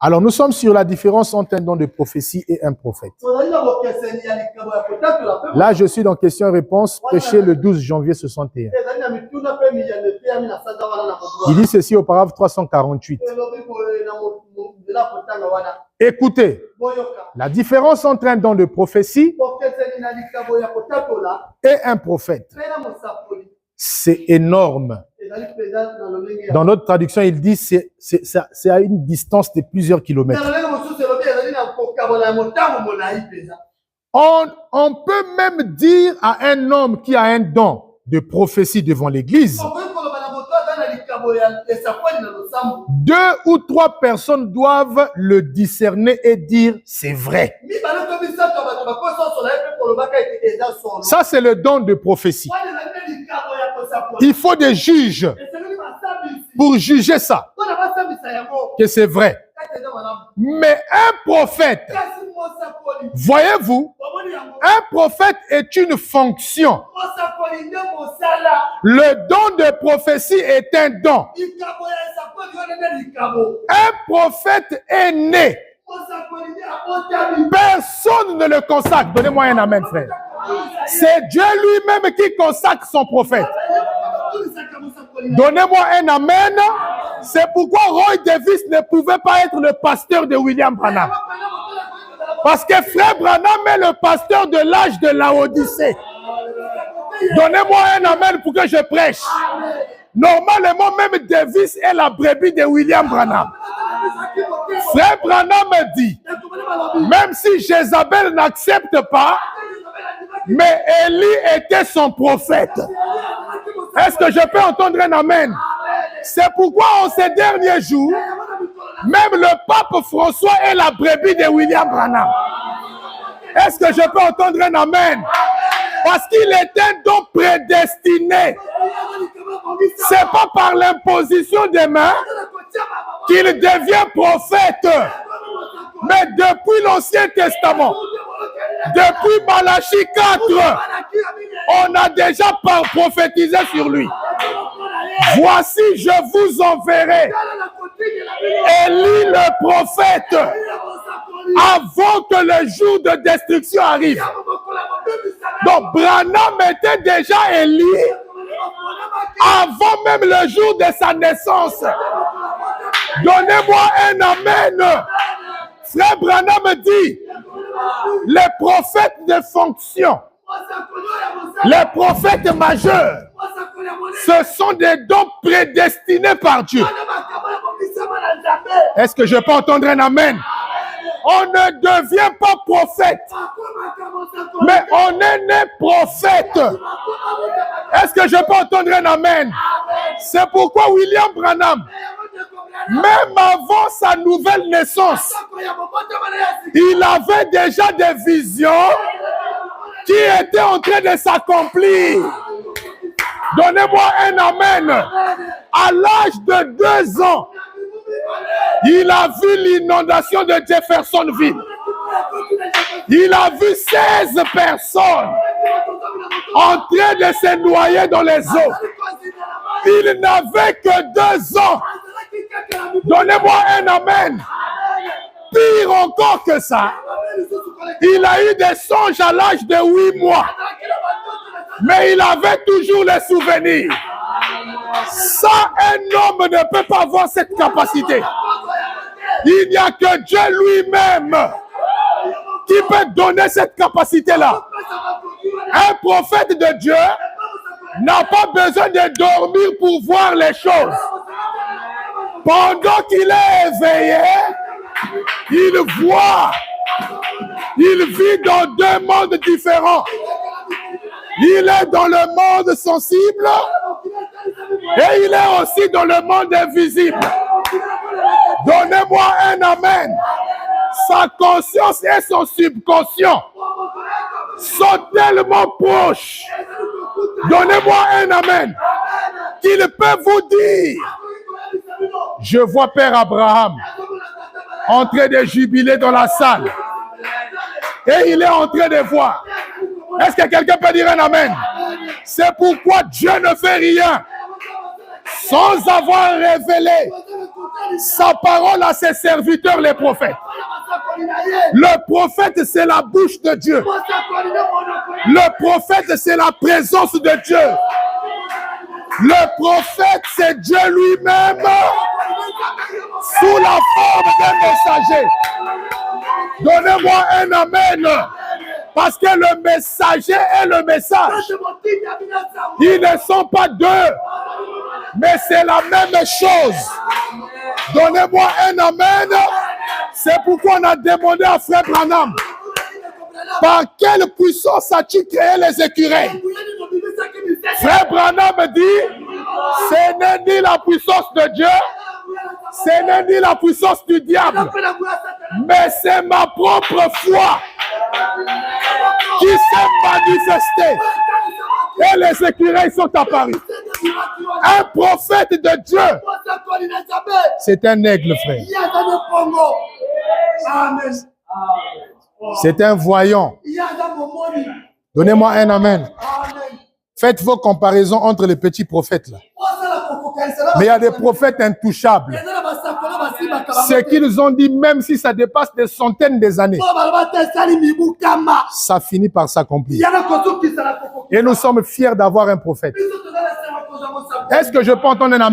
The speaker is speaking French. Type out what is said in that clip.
Alors, nous sommes sur la différence entre un don de prophétie et un prophète. Là, je suis dans question-réponse, prêché le 12 janvier 61. Il dit ceci au paragraphe 348. Écoutez, la différence entre un don de prophétie et un prophète, c'est énorme. Dans notre traduction, il dit c'est à une distance de plusieurs kilomètres. On peut même dire à un homme qui a un don de prophétie devant l'église, 2 ou 3 personnes doivent le discerner et dire c'est vrai. Ça, c'est le don de prophétie. Il faut des juges pour juger ça, que c'est vrai. Mais un prophète, voyez-vous, un prophète est une fonction. Le don de prophétie est un don. Un prophète est né. Personne ne le consacre. Donnez-moi un amen, frère. C'est Dieu lui-même qui consacre son prophète. Donnez-moi un amen. C'est pourquoi Roy Davis ne pouvait pas être le pasteur de William Branham. Parce que frère Branham est le pasteur de l'âge de Laodicée. Donnez-moi un amen pour que je prêche. Normalement, même Davis est la brebis de William Branham. Frère Branham me dit, même si Jézabel n'accepte pas, mais Élie était son prophète. Est-ce que je peux entendre un amen? C'est pourquoi en ces derniers jours, même le pape François est la brebis de William Branham. Est-ce que je peux entendre un amen? Parce qu'il est un don prédestiné. C'est pas par l'imposition des mains qu'il devient prophète. Mais depuis l'Ancien Testament, depuis Malachie 4, on a déjà prophétisé sur lui. Voici, je vous enverrai Élie le prophète avant que le jour de destruction arrive. Donc Branham était déjà Élie avant même le jour de sa naissance. Donnez-moi un amen. Frère Branham dit, les prophètes de fonction, les prophètes majeurs, ce sont des dons prédestinés par Dieu. Est-ce que je peux entendre un amen? On ne devient pas prophète, mais on est né prophète. Est-ce que je peux entendre un amen? C'est pourquoi William Branham, même avant sa nouvelle naissance, il avait déjà des visions qui étaient en train de s'accomplir. Donnez-moi un amen. À l'âge de 2 ans, il a vu l'inondation de Jeffersonville. Il a vu 16 personnes en train de se noyer dans les eaux. Il n'avait que 2 ans. Donnez-moi un amen. Pire encore que ça, il a eu des songes à l'âge de 8 mois. Mais il avait toujours les souvenirs. Ça, un homme ne peut pas avoir cette capacité. Il n'y a que Dieu lui-même qui peut donner cette capacité-là. Un prophète de Dieu n'a pas besoin de dormir pour voir les choses. Pendant qu'il est éveillé, il voit. Il vit dans 2 mondes différents. Il est dans le monde sensible et il est aussi dans le monde invisible. Donnez-moi un amen. Sa conscience et son subconscient sont tellement proches. Donnez-moi un amen. Qu'il peut vous dire, je vois Père Abraham en train de jubiler dans la salle. Et il est en train de voir. Est-ce que quelqu'un peut dire un amen? C'est pourquoi Dieu ne fait rien sans avoir révélé sa parole à ses serviteurs, les prophètes. Le prophète, c'est la bouche de Dieu. Le prophète, c'est la présence de Dieu. Le prophète, c'est Dieu lui-même sous la forme d'un messager. Donnez-moi un amen. Parce que le messager et le message, ils ne sont pas deux, mais c'est la même chose. Donnez-moi un amen. C'est pourquoi on a demandé à Frère Branham, par quelle puissance as-tu créé les écureuils? Frère Branham dit, ce n'est ni la puissance de Dieu, ce n'est ni la puissance du diable, mais c'est ma propre foi qui s'est manifestée. Et les écureuils sont apparus. Un prophète de Dieu, c'est un aigle, frère. C'est un voyant. Donnez-moi un amen. Faites vos comparaisons entre les petits prophètes là. Mais il y a des prophètes intouchables. Ce qu'ils ont dit, même si ça dépasse des centaines des années, ça finit par s'accomplir. Et nous sommes fiers d'avoir un prophète. Est-ce que je peux entendre un amen?